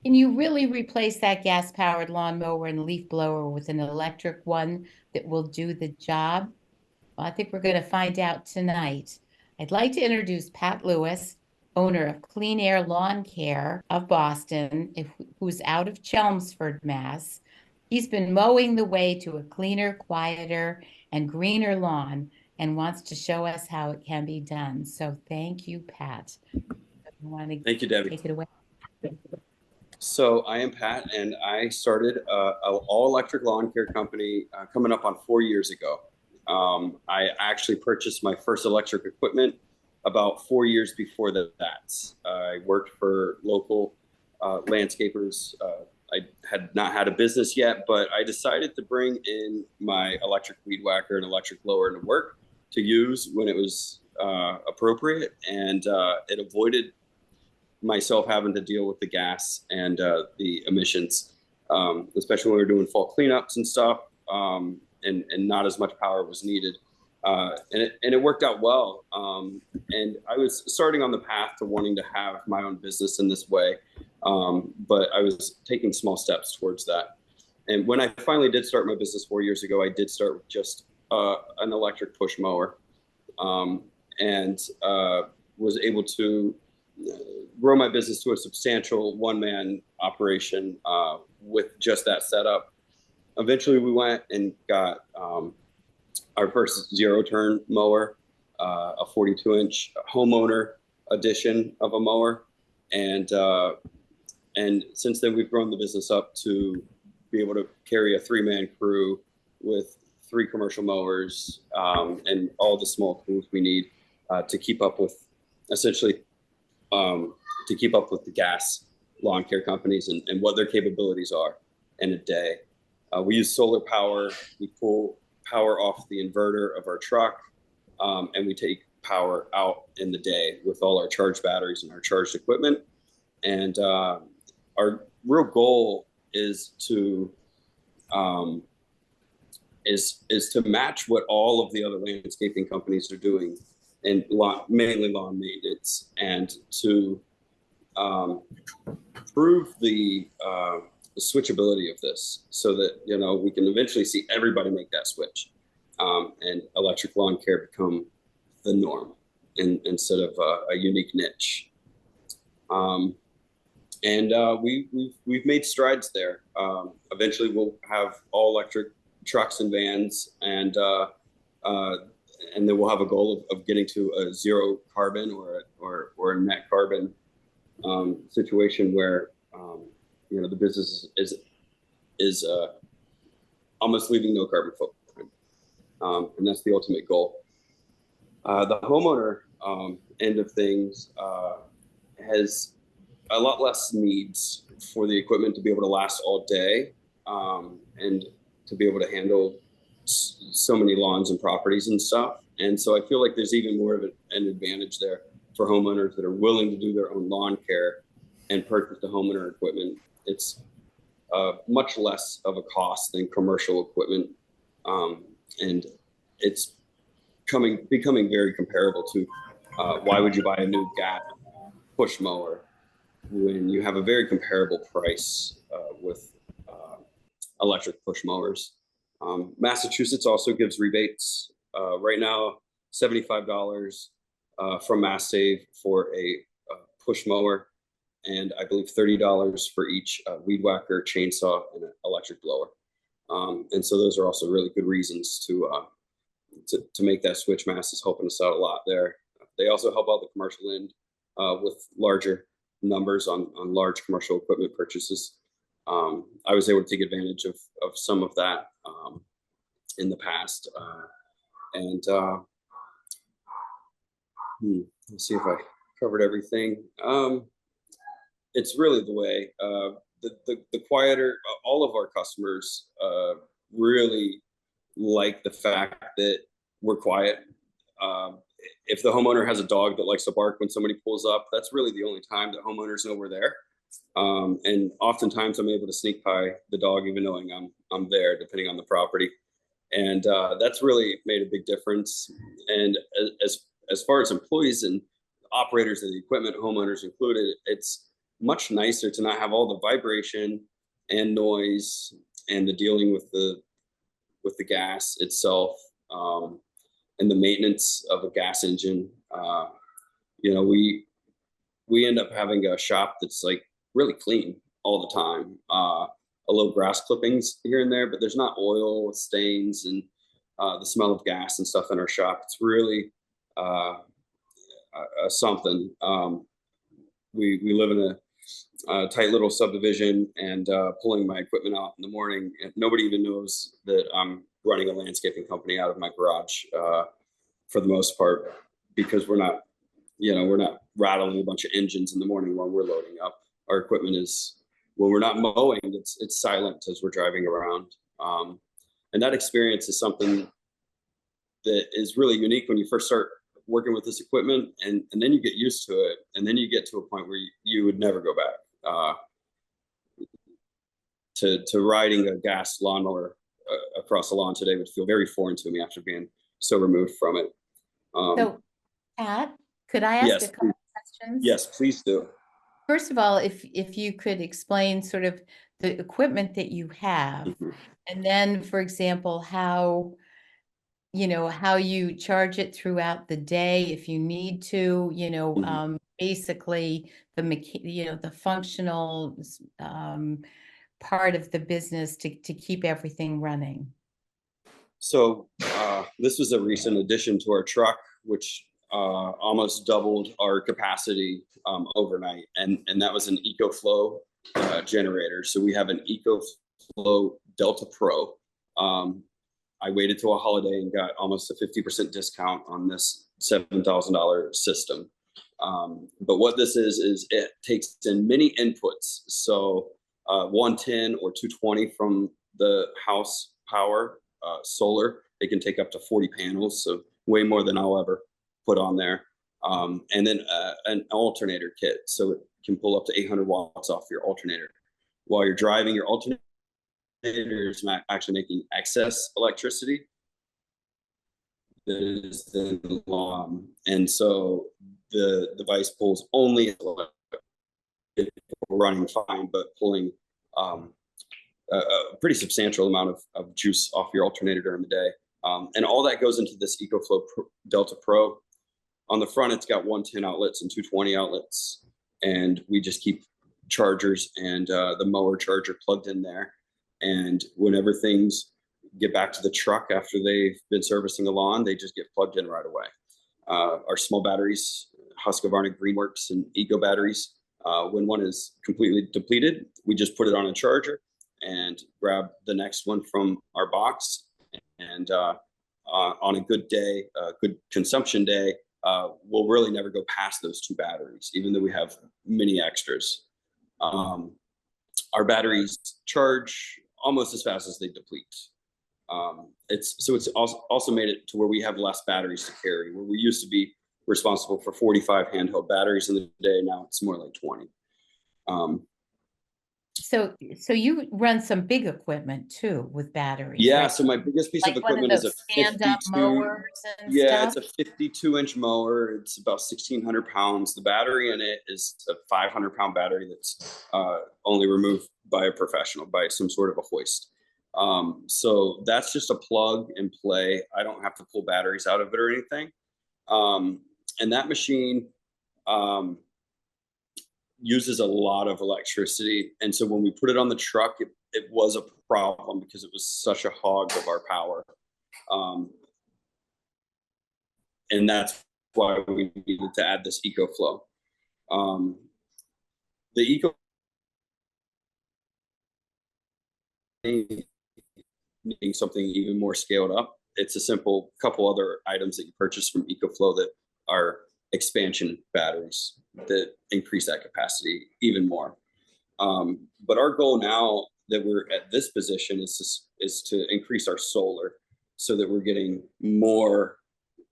Can you really replace that gas-powered lawnmower and leaf blower with an electric one that will do the job? Well, I think we're going to find out tonight. I'd like to introduce Pat Lewis, owner of Clean Air Lawn Care of Boston, who's out of Chelmsford, Mass. He's been mowing the way to a cleaner, quieter, and greener lawn and wants to show us how it can be done. So thank you, Pat. You want to Thank you, Debbie. take it away? So I am Pat, and I started an all-electric lawn care company coming up on 4 years ago. I actually purchased my first electric equipment about 4 years before that. I worked for local landscapers. I had not had a business yet, but I decided to bring in my electric weed whacker and electric blower into work to use when it was appropriate, and it avoided myself having to deal with the gas and the emissions, especially when we were doing fall cleanups and stuff, and not as much power was needed. And it worked out well. And I was starting on the path to wanting to have my own business in this way, but I was taking small steps towards that. And when I finally did start my business 4 years ago, I did start with just an electric push mower, and was able to grow my business to a substantial one-man operation with just that setup. Eventually, we went and got our first zero-turn mower, a 42-inch homeowner edition of a mower, and since then we've grown the business up to be able to carry a three-man crew with 3 commercial mowers and all the small tools we need to keep up with, essentially, to keep up with the gas lawn care companies and what their capabilities are in a day. We use solar power. We pull power off the inverter of our truck, and we take power out in the day with all our charged batteries and our charged equipment. And our real goal is to match what all of the other landscaping companies are doing, and mainly lawn maintenance, and to prove the switchability of this, so that we can eventually see everybody make that switch, and electric lawn care become the norm instead of a unique niche. And we've made strides there. Eventually, we'll have all electric trucks and vans, and then we'll have a goal of getting to a zero carbon or a net carbon situation where the business is almost leaving no carbon footprint, and that's the ultimate goal. The homeowner end of things has a lot less needs for the equipment to be able to last all day, and to be able to handle so many lawns and properties and stuff. And so I feel like there's even more of an advantage there for homeowners that are willing to do their own lawn care and purchase the homeowner equipment. It's much less of a cost than commercial equipment, and it's becoming very comparable to why would you buy a new gas push mower when you have a very comparable price with electric push mowers. Massachusetts also gives rebates right now, $75 from Mass Save for a push mower, and I believe $30 for each weed whacker, chainsaw, and an electric blower. And so those are also really good reasons to make that switch. Mass is helping us out a lot there. They also help out the commercial end with larger numbers on large commercial equipment purchases. I was able to take advantage of some of that in the past. And let's see if I covered everything. It's really the way. The quieter, all of our customers really like the fact that we're quiet. If the homeowner has a dog that likes to bark when somebody pulls up, that's really the only time that homeowners know we're there. And oftentimes I'm able to sneak by the dog, even knowing I'm there, depending on the property. And that's really made a big difference. And as far as employees and operators of the equipment, homeowners included, it's much nicer to not have all the vibration and noise and the dealing with the gas itself, and the maintenance of a gas engine. You know, we end up having a shop that's like really clean all the time. A little grass clippings here and there, but there's not oil stains and the smell of gas and stuff in our shop. It's really something. We live in a tight little subdivision, and pulling my equipment out in the morning, and nobody even knows that I'm running a landscaping company out of my garage for the most part, because we're not rattling a bunch of engines in the morning while we're loading up. Our equipment is, when we're not mowing, it's silent as we're driving around. And that experience is something that is really unique when you first start working with this equipment, and then you get used to it, and then you get to a point where you would never go back to riding a gas lawnmower across the lawn today would feel very foreign to me after being so removed from it. So, Pat, could I ask Yes, a couple of questions? yes, please do. First of all, if you could explain sort of the equipment that you have, Mhm. and then, for example, how you charge it throughout the day if you need to, Mhm. basically the functional part of the business to keep everything running. So this was a recent addition to our truck, which almost doubled our capacity overnight, and that was an EcoFlow generator. So we have an EcoFlow Delta Pro. I waited till a holiday and got almost a 50% discount on this $7,000 system. But what this is it takes in many inputs. So 110 or 220 from the house power, solar. It can take up to 40 panels, so way more than I'll ever put on there. And then an alternator kit, so it can pull up to 800 watts off your alternator. While you're driving, your alternator is actually making excess electricity that is then and so the device pulls only running fine, but pulling a pretty substantial amount of juice off your alternator during the day. And all that goes into this EcoFlow Delta Pro. On the front, it's got 110 outlets and 220 outlets, and we just keep chargers and the mower charger plugged in there. And whenever things get back to the truck after they've been servicing the lawn, they just get plugged in right away. Our small batteries, Husqvarna Greenworks and Eco batteries, when one is completely depleted, we just put it on a charger and grab the next one from our box. And on a good day, good consumption day, we'll really never go past those two batteries, even though we have many extras. Our batteries charge almost as fast as they deplete. It's also made it to where we have less batteries to carry, where we used to be responsible for 45 handheld batteries in the day. Now it's more like 20. So you run some big equipment too with batteries, Yeah, right? so my biggest piece of Like one of equipment is a those stand-up 52. mowers and Yeah, stuff. it's a 52-inch mower. It's about 1,600 pounds. The battery in it is a 500-pound battery that's only removed by a professional, by some sort of a hoist. So that's just a plug and play. I don't have to pull batteries out of it or anything. And that machine uses a lot of electricity. And so when we put it on the truck, it was a problem because it was such a hog of our power. And that's why we needed to add this EcoFlow. The Eco needing something even more scaled up. It's a simple couple other items that you purchase from EcoFlow that are expansion batteries that increase that capacity even more. But our goal now that we're at this position is to increase our solar so that we're getting more.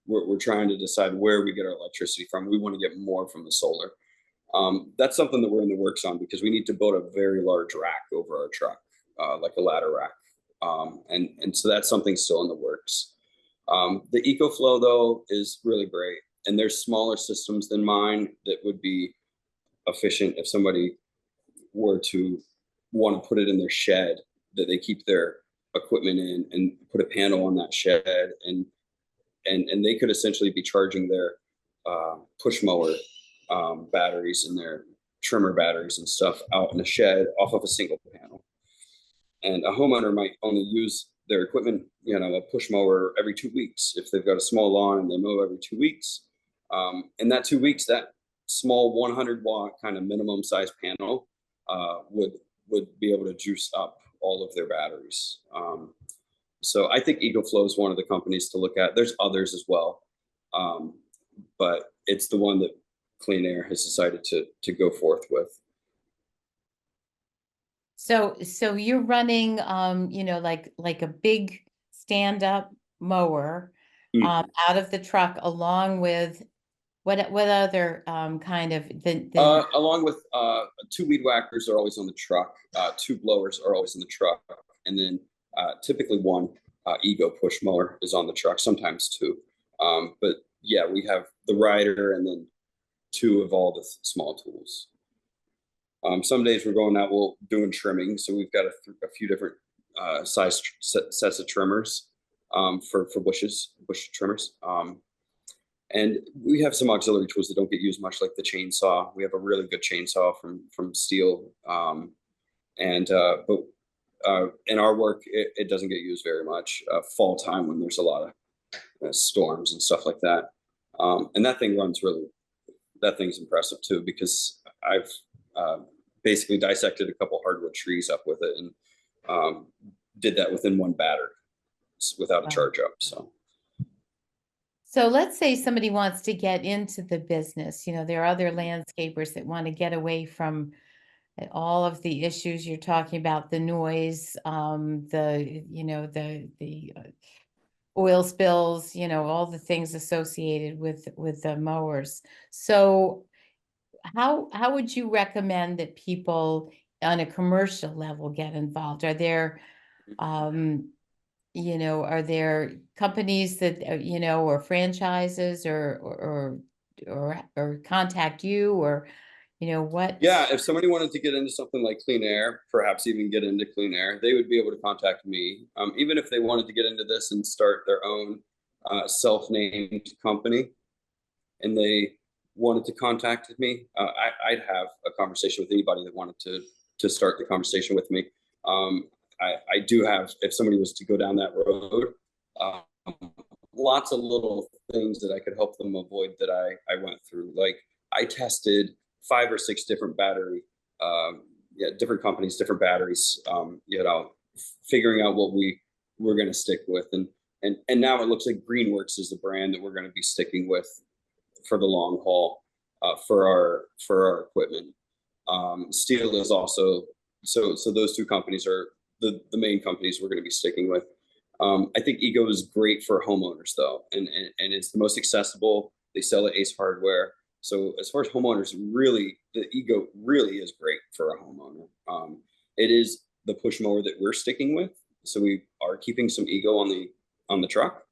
We're trying to decide where we get our electricity from. We want to get more from the solar. That's something that we're in the works on because we need to build a very large rack over our truck, like a ladder rack. And so that's something still in the works. The EcoFlow, though, is really great. And there's smaller systems than mine that would be efficient if somebody were to want to put it in their shed, that they keep their equipment in and put a panel on that shed, and they could essentially be charging their push mower batteries and their trimmer batteries and stuff out in a shed off of a single panel. And a homeowner might only use their equipment, a push mower every 2 weeks if they've got a small lawn and they mow every 2 weeks. In that 2 weeks, that small 100-watt kind of minimum size panel would be able to juice up all of their batteries. So I think EcoFlow is one of the companies to look at. There's others as well, but it's the one that Clean Air has decided to go forth with. So you're running, like a big stand-up mower, out of the truck, along with what other kind of along with 2 weed whackers are always on the truck, 2 blowers are always in the truck, and then typically 1 Ego push mower is on the truck, sometimes 2. But yeah, we have the rider and then 2 of all the small tools. Some days we're going out, doing trimming, so we've got a few different size sets of trimmers for bush trimmers. And we have some auxiliary tools that don't get used much, like the chainsaw. We have a really good chainsaw from Steel, but in our work, it doesn't get used very much. Fall time when there's a lot of storms and stuff like that, and that thing runs really. That thing's impressive too, because I've basically dissected a couple hardwood trees up with it, and did that within 1 battery without a charge up. So let's say somebody wants to get into the business. There are other landscapers that want to get away from all of the issues you're talking about, the noise, the oil spills, all the things associated with the mowers. So how would you recommend that people on a commercial level get involved? Are there are there companies that or franchises or contact you, or what? Yeah, if somebody wanted to get into something like Clean Air, perhaps even get into Clean Air, they would be able to contact me. Even if they wanted to get into this and start their own self-named company, and they wanted to contact me, I'd have a conversation with anybody that wanted to start the conversation with me. I do have, if somebody was to go down that road, lots of little things that I could help them avoid that I went through. Like, I tested 5 or 6 different different companies, different batteries, figuring out what we're going to stick with. And now it looks like Greenworks is the brand that we're going to be sticking with for the long haul, for our equipment. Steel is also, so those 2 companies are the main companies we're going to be sticking with. I think Ego is great for homeowners though, and it's the most accessible. They sell at Ace Hardware. So as far as homeowners, really, the Ego really is great for a homeowner. It is the push mower that we're sticking with, so we are keeping some Ego on the truck.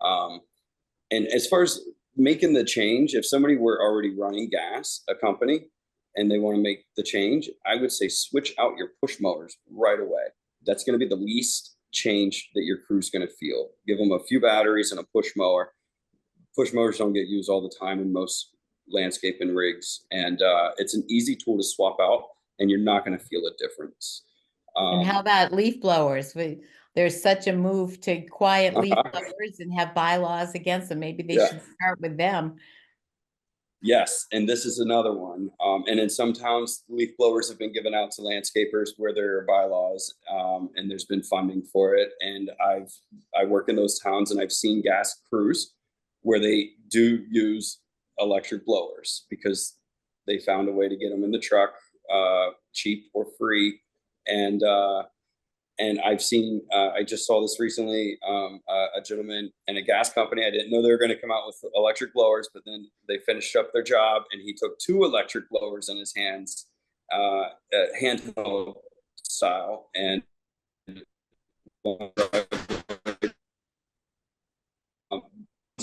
And as far as making the change, if somebody were already running gas, a company, and they want to make the change, I would say switch out your push mowers right away. That's going to be the least change that your crew's going to feel. Give them a few batteries and a push mower. Push mowers don't get used all the time in most landscaping rigs, and it's an easy tool to swap out, and you're not going to feel a difference. And how about leaf blowers? There's such a move to quiet leaf blowers and have bylaws against them. Maybe they should start with them. Yes, and this is another one. And in some towns, leaf blowers have been given out to landscapers where there are bylaws, and there's been funding for it. And I work in those towns, and I've seen gas crews where they do use electric blowers because they found a way to get them in the truck, cheap or free. And I've seen, I just saw this recently, a gentleman in a gas company. I didn't know they were going to come out with electric blowers, but then they finished up their job, and he took 2 electric blowers in his hands, handheld style, and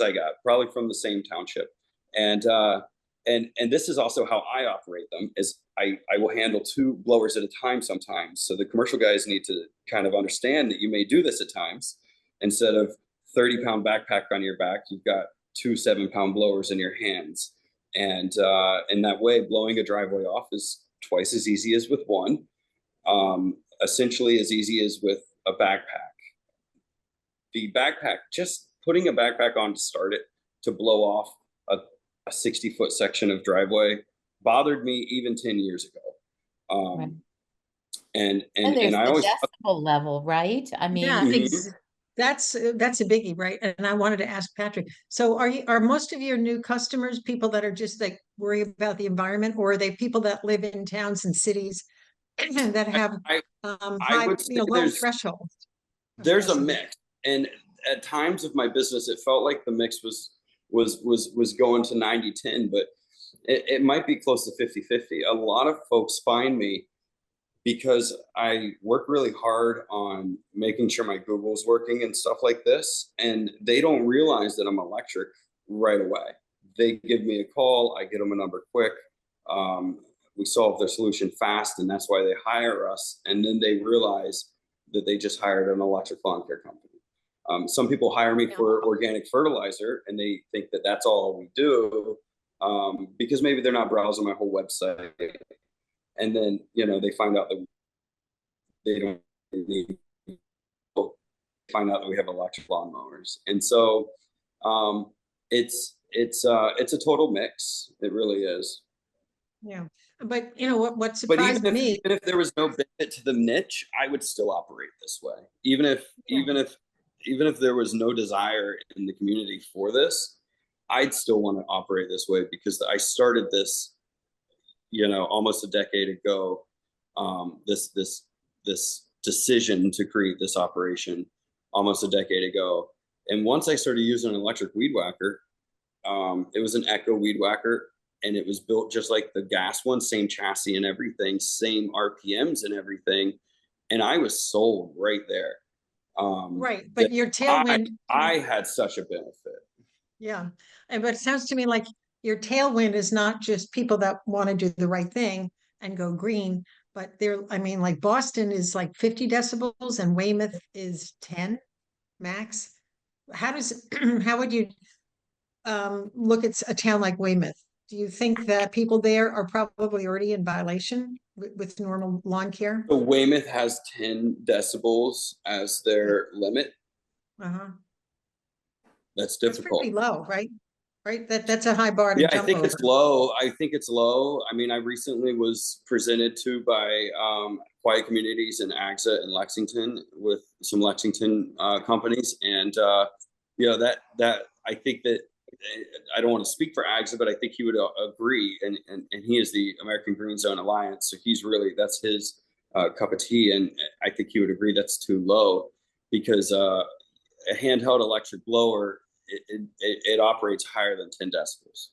I got probably from the same township. And and this is also how I operate them, is I will handle 2 blowers at a time sometimes. So the commercial guys need to kind of understand that you may do this at times. Instead of 30-pound backpack on your back, you've got 2 7-pound blowers in your hands. And in that way, blowing a driveway off is twice as easy as with one, essentially as easy as with a backpack. The backpack, just putting a backpack on to start it, to blow off a 60-foot section of driveway bothered me even 10 years ago. Right. And there's I the always, decibel level, right? I Yeah, mean, Mhm. that's a biggie, right? And I wanted to ask Patrick, so are most of your new customers people that are just like worry about the environment, or are they people that live in towns and cities that have I I high, would say low thresholds of there's a decibel? mix. And at times of my business, it felt like the mix was going to 90-10, but it might be close to 50-50. A lot of folks find me because I work really hard on making sure my Google's working and stuff like this. And they don't realize that I'm electric right away. They give me a call, I get them a number quick. Um, we solve their solution fast, and that's why they hire us. And then they realize that they just hired an electric lawn care company. Some people hire me for organic fertilizer, and they think that that's all we do, because maybe they're not browsing my whole website. And then, they find out that they don't need, find out that we have electric lawnmowers. And so it's a total mix. It really is. Yeah, but what But surprised me, even if there was no benefit to the niche, I would still operate this way. Even if there was no desire in the community for this, I'd still want to operate this way, because I started this, almost a decade ago. This decision to create this operation almost a decade ago. And once I started using an electric weed whacker, it was an Echo weed whacker, and it was built just like the gas one, same chassis and everything, same RPMs and everything. And I was sold right there. right? But your tailwind, I had such a benefit. yeah, but it sounds to me like your tailwind is not just people that want to do the right thing and go green, but I mean, like Boston is like 50 decibels and Weymouth is 10 max. How would you look at a town like Weymouth? Do you think that people there are probably already in violation with normal lawn care? So Weymouth has 10 decibels as their limit. Uh-huh. That's That's difficult. pretty low, right? Right? That's a high bar to Yeah, I jump think over. it's low. I think it's low. I mean, I recently was presented to by Quiet Communities and AXA in Lexington, with some Lexington companies, and that I think that, I don't want to speak for AXA, but I think he would agree, and he is the American Green Zone Alliance, so that's his cup of tea, and I think he would agree that's too low, because a handheld electric blower, it operates higher than 10 decibels.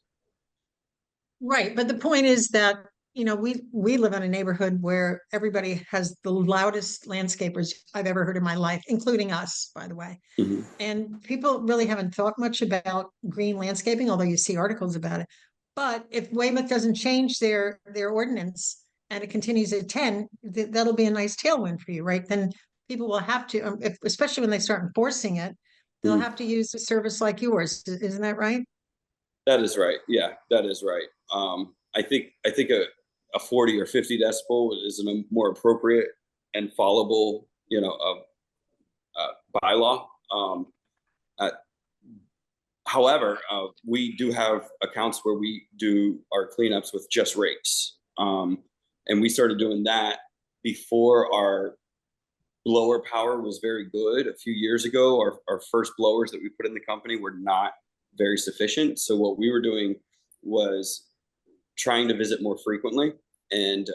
Right, but the point is that we live in a neighborhood where everybody has the loudest landscapers I've ever heard in my life, including us, by the way. Mhm. And people really haven't thought much about green landscaping, although you see articles about it. But if Weymouth doesn't change their ordinance and it continues at 10, that'll be a nice tailwind for you, right? Then people will have to, especially when they start enforcing it, they'll have to use a service like yours. Isn't that right? That is right. Yeah, that is right. I think a 40 or 50 decibel is a more appropriate and followable, bylaw. Uh, However, we do have accounts where we do our cleanups with just rakes, and we started doing that before our blower power was very good. A few years ago, our first blowers that we put in the company were not very sufficient. So what we were doing was trying to visit more frequently, and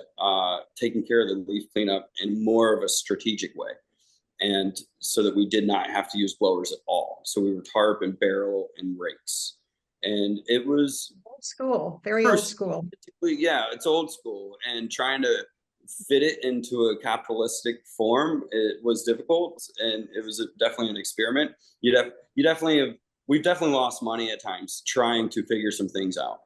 taking care of the leaf cleanup in more of a strategic way. And so that we did not have to use blowers at all. So we were tarp and barrel and rakes. And it was old school, very old school. Yeah, it's old school. And trying to fit it into a capitalistic form, it was difficult. And it was definitely an experiment. We've definitely lost money at times trying to figure some things out.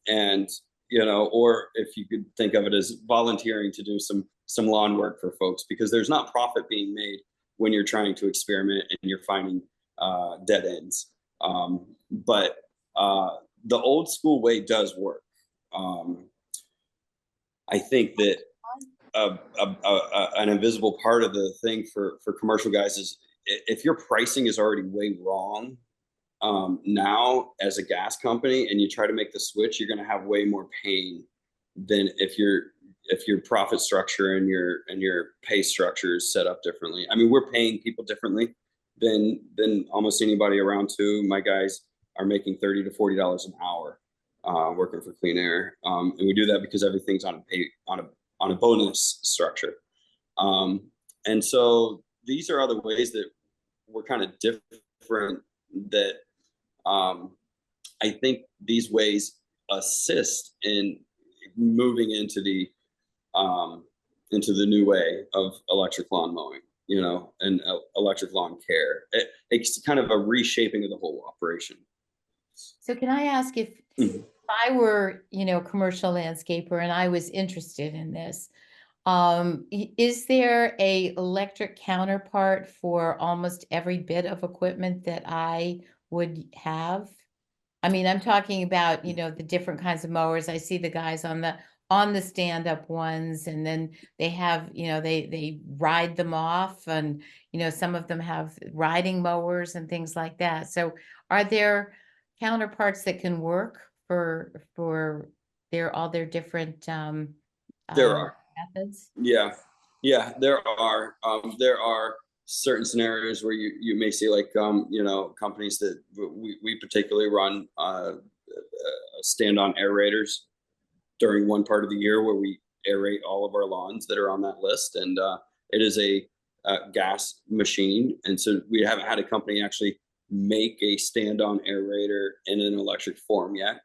And, you know, or if you could think of it as volunteering to do some lawn work for folks, because there's not profit being made when you're trying to experiment and you're finding dead ends. But the old school way does work. I think that an invisible part of the thing for commercial guys is if your pricing is already way wrong now as a gas company and you try to make the switch, you're going to have way more pain than if your profit structure and your pay structure is set up differently. I mean, we're paying people differently than almost anybody around too. My guys are making $30 to $40 an hour working for Clean Air, and we do that because everything's on a bonus structure. And so these are other ways that we're kind of different that I think these ways assist in moving into the new way of electric lawn mowing, you know, and electric lawn care. It's kind of a reshaping of the whole operation. So can I ask if I were, you know, a commercial landscaper and I was interested in this, is there a electric counterpart for almost every bit of equipment that I would have? I mean, I'm talking about, you know, the different kinds of mowers. I see the guys on the stand-up ones, and then they have, you know, they ride them off, and, you know, some of them have riding mowers and things like that. So are there counterparts that can work for all their different There are. methods? Yeah, there are. There are certain scenarios where you may see like you know, companies that we particularly run stand-on aerators during one part of the year where we aerate all of our lawns that are on that list, and it is a gas machine, and so we haven't had a company actually make a stand-on aerator in an electric form yet.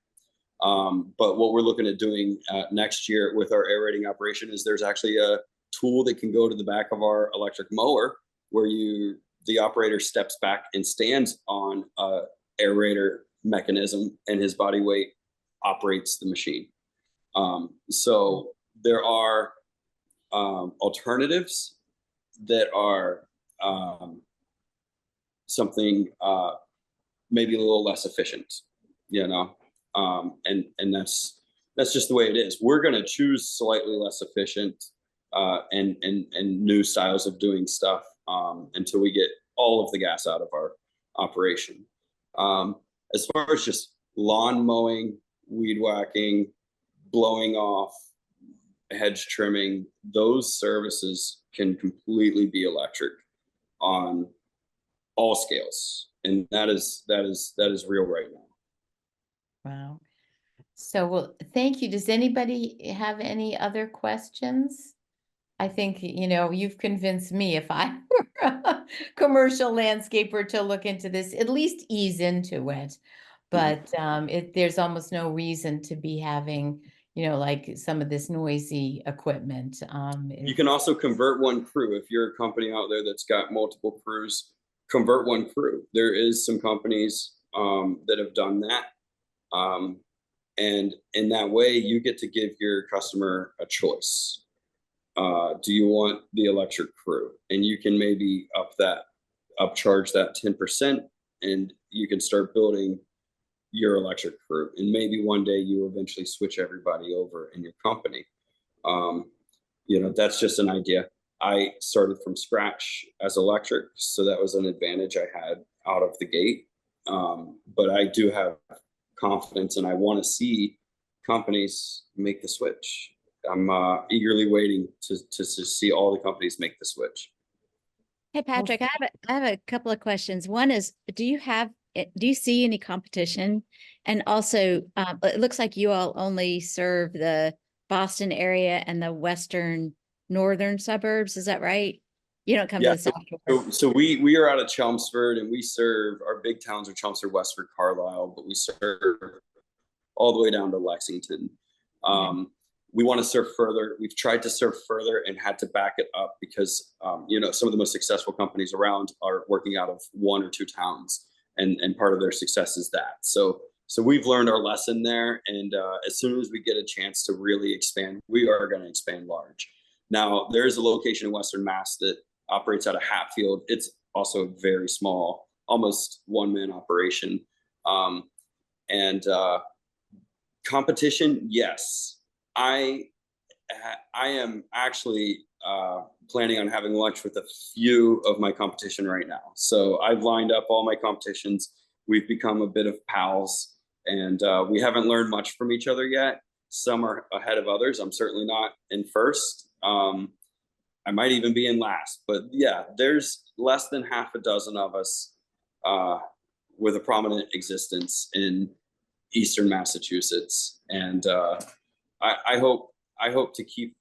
But what we're looking at doing next year with our aerating operation is there's actually a tool that can go to the back of our electric mower where the operator steps back and stands on a aerator mechanism, and his body weight operates the machine. So there are alternatives that are something maybe a little less efficient, you know, and that's just the way it is. We're going to choose slightly less efficient and new styles of doing stuff until we get all of the gas out of our operation. As far as just lawn mowing, weed whacking, blowing off, hedge trimming, those services can completely be electric on all scales, and that is real right now. Wow. So, well, thank you. Does anybody have any other questions? I think, you know, you've convinced me, if I were a commercial landscaper, to look into this, at least ease into it. But there's almost no reason to be having, you know, like some of this noisy equipment. You can also convert one crew. If you're a company out there that's got multiple crews, convert one crew. There is some companies that have done that. And in that way, you get to give your customer a choice. Do you want the electric crew? And you can maybe upcharge that 10%, and you can start building your electric crew. And maybe one day you eventually switch everybody over in your company. You know, that's just an idea. I started from scratch as electric, so that was an advantage I had out of the gate. But I do have confidence, and I want to see companies make the switch. I'm eagerly waiting to see all the companies make the switch. Hey, Patrick, I have a couple of questions. One is, do you see any competition? And also, it looks like you all only serve the Boston area and the northern suburbs. Is that right? You don't come to the south. So we are out of Chelmsford, and we serve, our big towns are Chelmsford, Westford, Carlisle, but we serve all the way down to Lexington. We want to serve further. We've tried to serve further and had to back it up because, you know, some of the most successful companies around are working out of one or two towns, and part of their success is that. So So we've learned our lesson there, and as soon as we get a chance to really expand, we are going to expand large. Now, there is a location in Western Mass that operates out of Hatfield. It's also very small, almost one-man operation. And competition, yes. I am actually planning on having lunch with a few of my competition right now. So I've lined up all my competitions. We've become a bit of pals, and we haven't learned much from each other yet. Some are ahead of others. I'm certainly not in first. I might even be in last, but yeah, there's less than half a dozen of us with a prominent existence in Eastern Massachusetts, and I hope to keep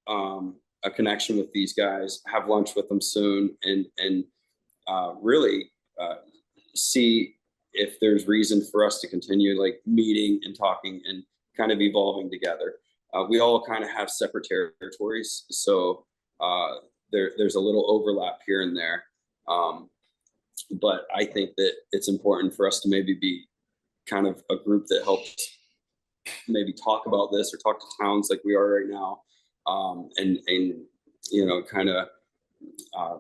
a connection with these guys, have lunch with them soon, and really see if there's reason for us to continue like meeting and talking and kind of evolving together. We all kind of have separate territories, so there's a little overlap here and there. But I think that it's important for us to maybe be kind of a group that helps maybe talk about this or talk to towns like we are right now, and you know, kind of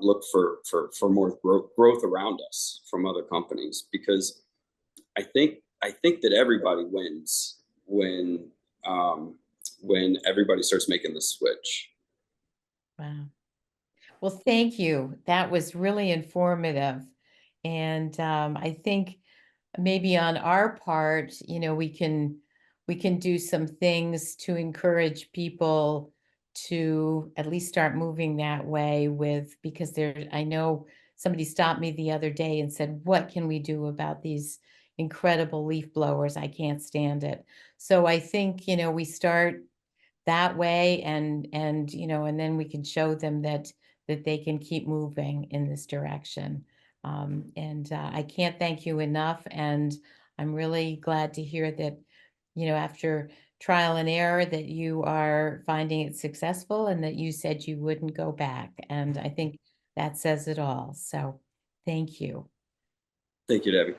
look for more growth around us from other companies, because I think that everybody wins when everybody starts making the switch. Wow. Well, thank you. That was really informative. And I think maybe on our part, you know, we can do some things to encourage people to at least start moving that way because I know somebody stopped me the other day and said, what can we do about these incredible leaf blowers? I can't stand it. So I think, you know, we start that way, and you know, and then we can show them that they can keep moving in this direction. And I can't thank you enough, and I'm really glad to hear that, you know, after trial and error, that you are finding it successful, and that you said you wouldn't go back. And I think that says it all. So thank you. Thank you, Debbie.